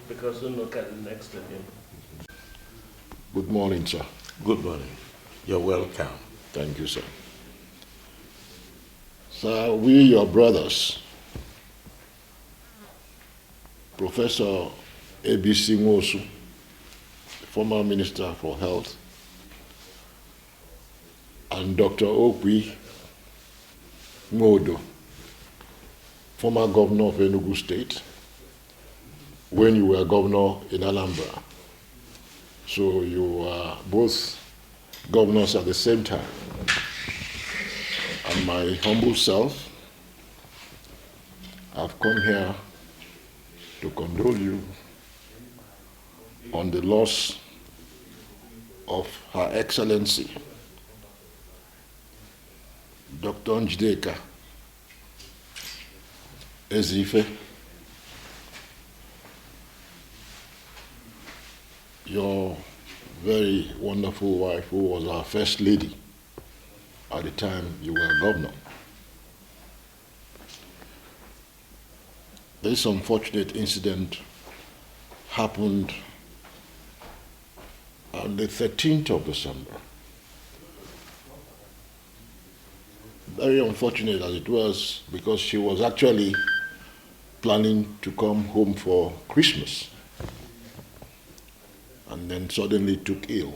Because Unoka is next to him. Good morning, sir. Good morning. You're welcome. Thank you, sir. Sir, we, your brothers, Professor A.B.C. Nwosu, former Minister for Health, and Dr. Okwi Modo, former Governor of Enugu State, when you were governor in Anambra. So you were both governors at the same time. And my humble self, I've come here to condole you on the loss of Her Excellency, Dr. Njideka Ezeife, your very wonderful wife, who was our First Lady at the time you were governor. This unfortunate incident happened on the 13th of December. Very unfortunate as it was, because she was actually planning to come home for Christmas, and then suddenly took ill.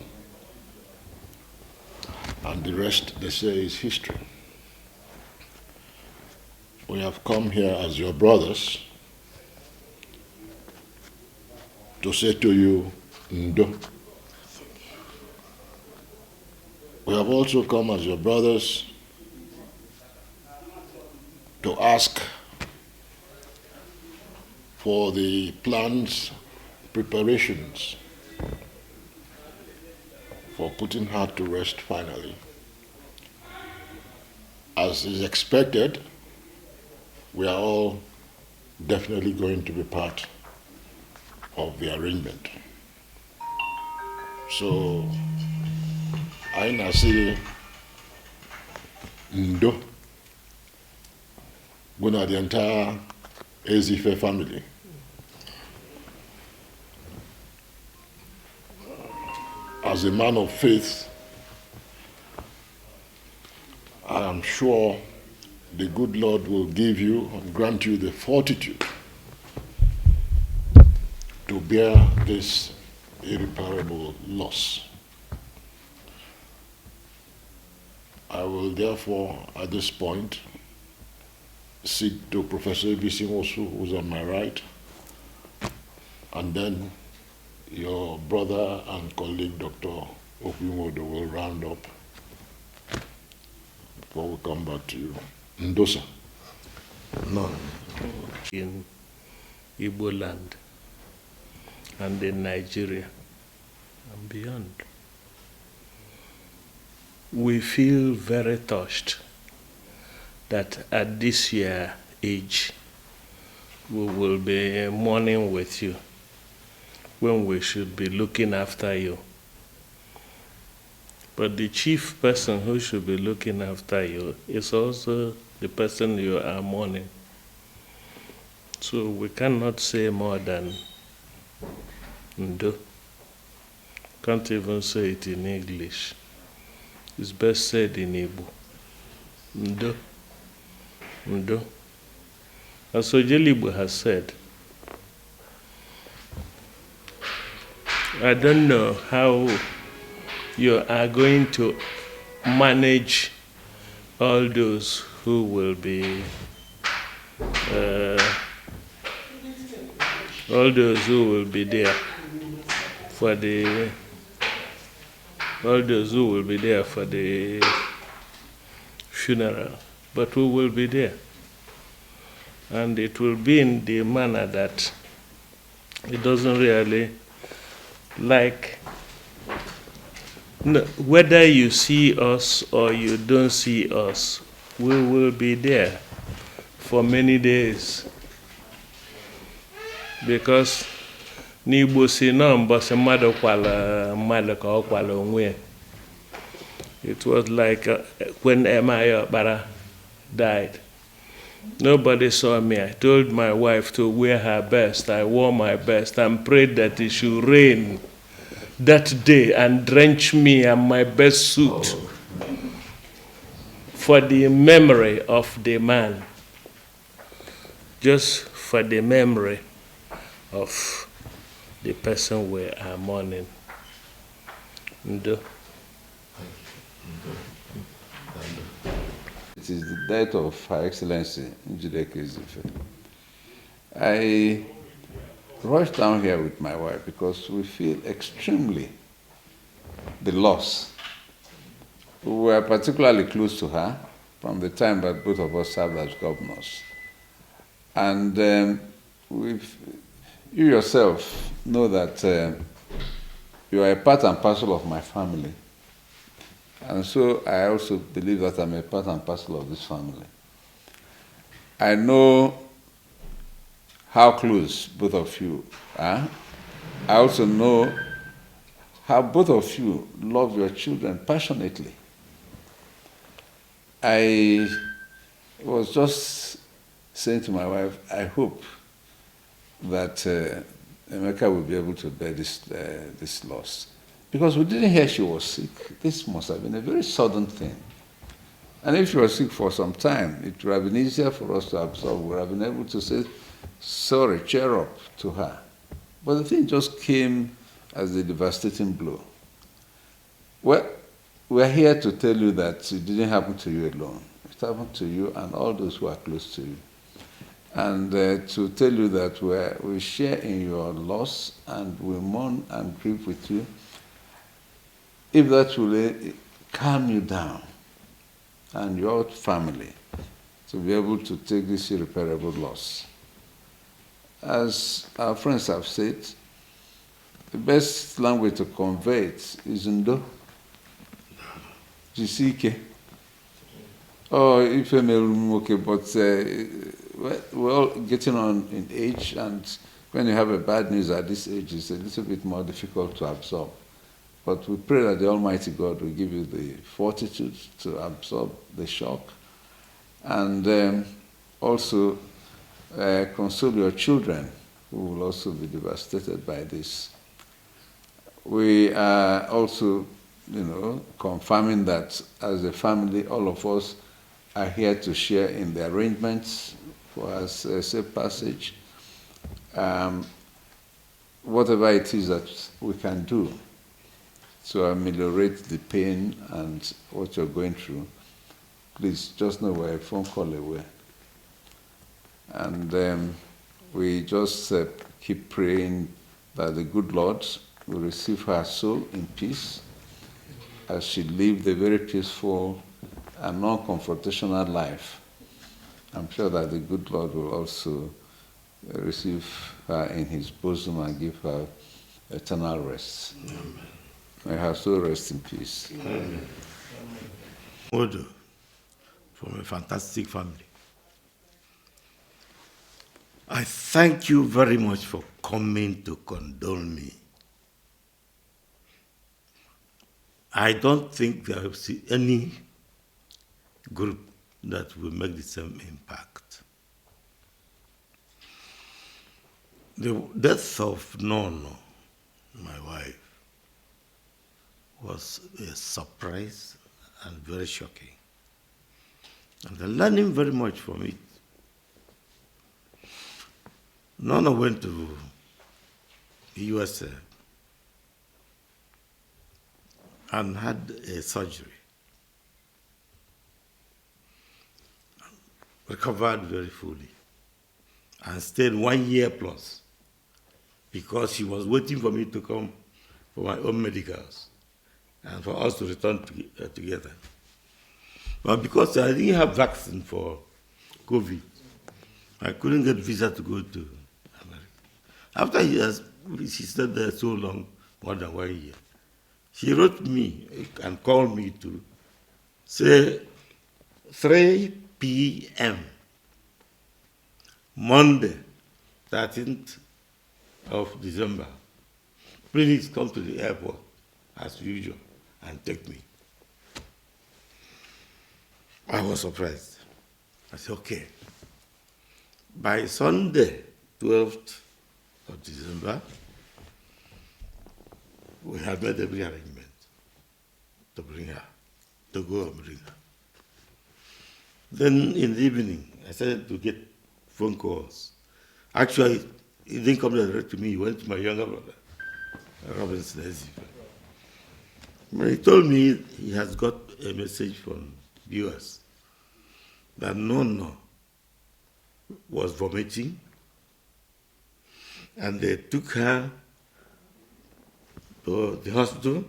And the rest, they say, is history. We have come here as your brothers to say to you, Ndo. We have also come as your brothers to ask for the plans, preparations for putting her to rest finally. As is expected, we are all definitely going to be part of the arrangement. So, I nasi Ndo, guna the entire Ezeife family. As a man of faith, I am sure the good Lord will give you and grant you the fortitude to bear this irreparable loss. I will therefore, at this point, seek to Professor A.B.C. Nwosu, who's on my right, and then your brother and colleague, Dr. Okwi Modo, will round up before we come back to you. Ndosa. No. In Igbo land and in Nigeria and beyond. We feel very touched that at this year age, we will be mourning with you when we should be looking after you. But the chief person who should be looking after you is also the person you are mourning. So we cannot say more than Ndo. Can't even say it in English. It's best said in Igbo. Ndo. Ndo. As Ojelibo has said, I don't know how you are going to manage all those who will be all those who will be there for the funeral, but we will be there. And it will be in the manner that it doesn't really like, no, whether you see us or you don't see us, we will be there for many days. Because n'Igbo si na mbọsị mmadụ kwala mmadụ ka ọ kwala onwe. It was like when Emma Okpara died. Nobody saw me. I told my wife to wear her best. I wore my best and prayed that it should rain that day and drench me and my best suit for the memory of the man. Just for the memory of the person we are mourning. Ndo. It is the death of Her Excellency Njideka Ezeife. I rushed down here with my wife because we feel extremely the loss. We were particularly close to her from the time that both of us served as governors. And you yourself know that you are a part and parcel of my family. And so I also believe that I'm a part and parcel of this family. I know how close both of you are. I also know how both of you love your children passionately. I was just saying to my wife, I hope that Emeka will be able to bear this loss. Because we didn't hear she was sick. This must have been a very sudden thing. And if she was sick for some time, it would have been easier for us to absorb. We would have been able to say, sorry, cheer up to her. But the thing just came as a devastating blow. Well, we're here to tell you that it didn't happen to you alone. It happened to you and all those who are close to you. And to tell you that we share in your loss and we mourn and grieve with you. If that will calm you down and your family to be able to take this irreparable loss. As our friends have said, the best language to convey it is Ndo. Jisike. Oh, if okay, but we're all getting on in age, and when you have a bad news at this age, it's a little bit more difficult to absorb. But we pray that the Almighty God will give you the fortitude to absorb the shock and also console your children who will also be devastated by this. We are also, confirming that as a family, all of us are here to share in the arrangements for our safe passage. Whatever it is that we can do to ameliorate the pain and what you're going through, please just know we're a phone call away. And we just keep praying that the good Lord will receive her soul in peace as she lived a very peaceful and non-confrontational life. I'm sure that the good Lord will also receive her in his bosom and give her eternal rest. Amen. May her soul rest in peace. Amen. Odo, from a fantastic family. I thank you very much for coming to condole me. I don't think there is any group that will make the same impact. The death of Nono, my wife, was a surprise and very shocking. And I'm learning very much from it. Nono went to the USA and had a surgery. Recovered very fully and stayed 1 year plus because she was waiting for me to come for my own medicals and for us to return together. But because I didn't have vaccine for COVID, I couldn't get visa to go to America. After she stayed there so long, more than 1 year, she wrote me and called me to say 3 p.m. Monday, 13th of December. Please come to the airport as usual and take me. I was surprised. I said, okay. By Sunday, 12th of December, we had made every arrangement to bring her, to go and bring her. Then in the evening, I started to get phone calls. Actually, he didn't come direct to me, he went to my younger brother, Robinson Ezeife. He told me he has got a message from viewers that Nono was vomiting, and they took her to the hospital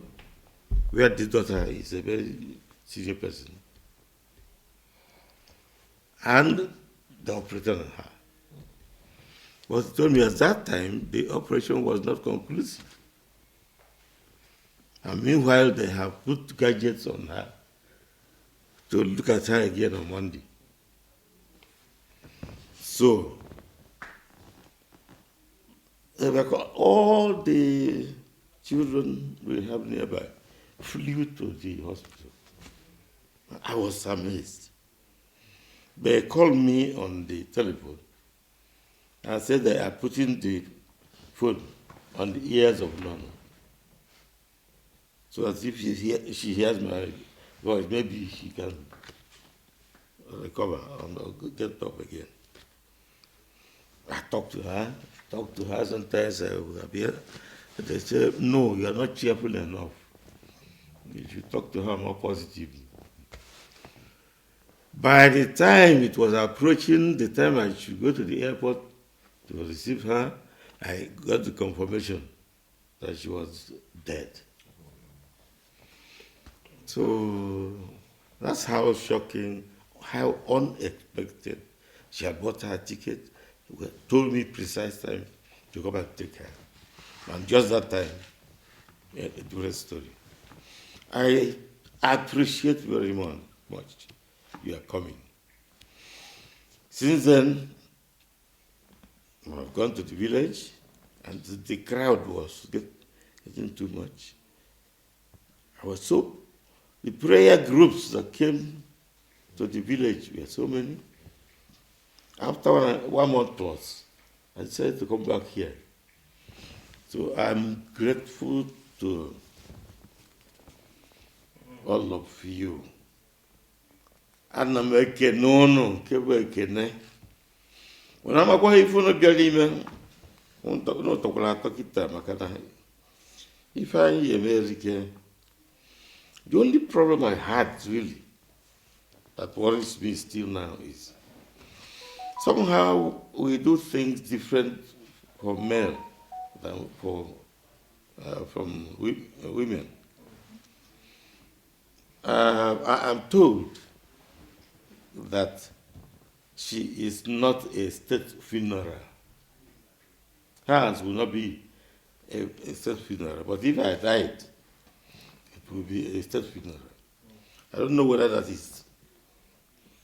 where the daughter is a very senior person, and they operated on her. But he told me at that time the operation was not conclusive. And meanwhile, they have put gadgets on her to look at her again on Monday. So, all the children we have nearby flew to the hospital. I was amazed. They called me on the telephone and said they are putting the phone on the ears of Nana. So as if she hears my voice, maybe she can recover and get up again. I talked to her sometimes I would appear. They say, no, you are not cheerful enough. You should talk to her more positively. By the time it was approaching the time I should go to the airport to receive her, I got the confirmation that she was dead. So that's how shocking, how unexpected. She had bought her ticket, told me precise time to come and take her. And just that time, a different story. I appreciate very much you are coming. Since then, I've gone to the village, and the crowd was getting too much. The prayer groups that came to the village were so many. After 1 month plus, I decided to come back here. So I'm grateful to all of you. Ana m ekene unu nke bụ ekene. When amakwa ife unu bịara ime, unu tọkwara atọ kịta maka na ife anyị emerike. The only problem I had really that worries me still now is somehow we do things different for men than from women. I am told that she is not a state funeral. Hers will not be a state funeral, but if I died, it will be a state funeral. I don't know whether that is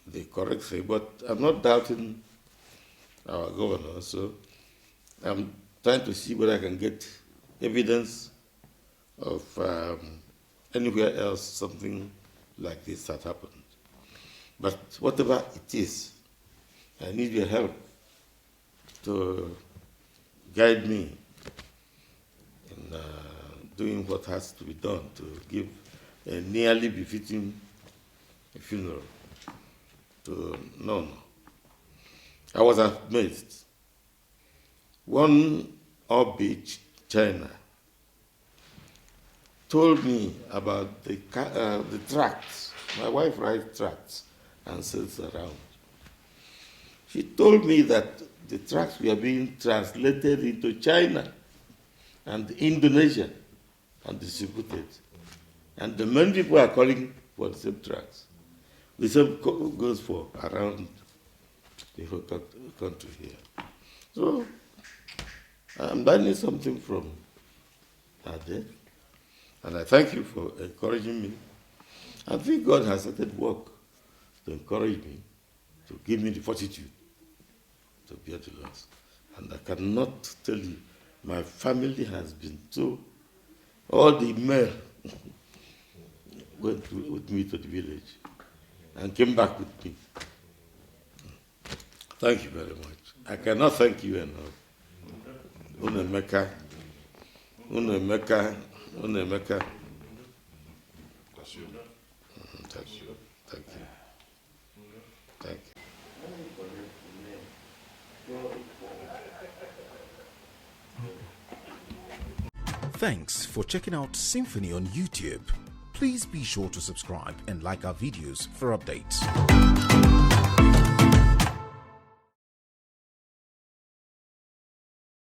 the correct thing, but I'm not doubting our governor, so I'm trying to see whether I can get evidence of anywhere else something like this had happened. But whatever it is, I need your help to guide me in doing what has to be done to give a nearly befitting funeral to Nono. I was amazed. One Obi, China, told me about the tracts. My wife writes tracts and sells around. She told me that the tracts were being translated into China and Indonesia and distributed. And the many people are calling for the same tracks. The same goes for around the whole country here. So I'm learning something from Ade, and I thank you for encouraging me. I think God has started work to encourage me, to give me the fortitude to bear the loss. And I cannot tell you, my family has been so, all the men went with me to the village and came back with me. Thank you very much. I cannot thank you enough. Unemeka. That's you. Thank you. Thank you. Thank you. Thanks for checking out SYMFONI on YouTube. Please be sure to subscribe and like our videos for updates.